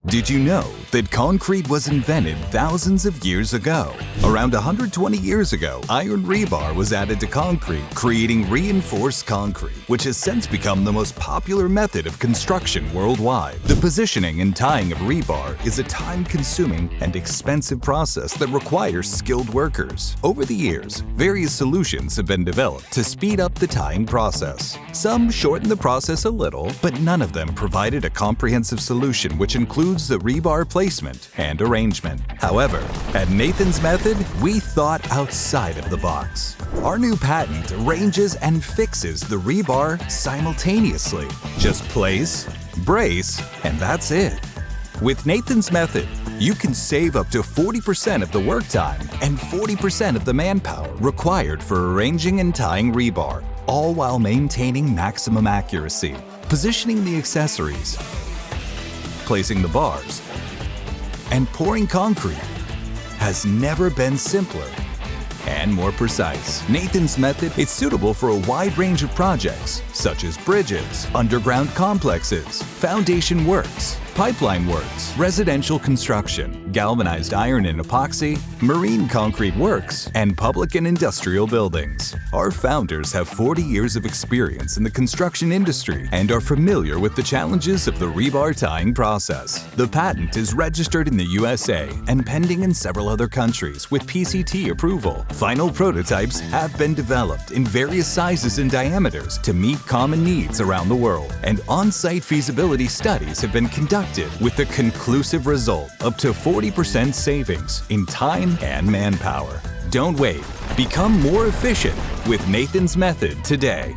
Did you know that concrete was invented thousands of years ago? Around 120 years ago, iron rebar was added to concrete, creating reinforced concrete, which has since become the most popular method of construction worldwide. The positioning and tying of rebar is a time-consuming and expensive process that requires skilled workers. Over the years, various solutions have been developed to speed up the tying process. Some shorten the process a little, but none of them provided a comprehensive solution which includes the rebar placement and arrangement. However, at Nathan's Method, we thought outside of the box. Our new patent arranges and fixes the rebar simultaneously. Just place, brace, and that's it. With Nathan's Method, you can save up to 40% of the work time and 40% of the manpower required for arranging and tying rebar, all while maintaining maximum accuracy. Positioning the accessories, placing the bars, and pouring concrete has never been simpler and more precise. Nathan's Method is suitable for a wide range of projects, such as bridges, underground complexes, foundation works, pipeline works, residential construction, galvanized iron and epoxy, marine concrete works, and public and industrial buildings. Our founders have 40 years of experience in the construction industry and are familiar with the challenges of the rebar tying process. The patent is registered in the USA and pending in several other countries with PCT approval. Final prototypes have been developed in various sizes and diameters to meet common needs around the world, and on-site feasibility studies have been conducted with the conclusive result up to 40% savings in time and manpower. Don't wait. Become more efficient with Nathan's Method today.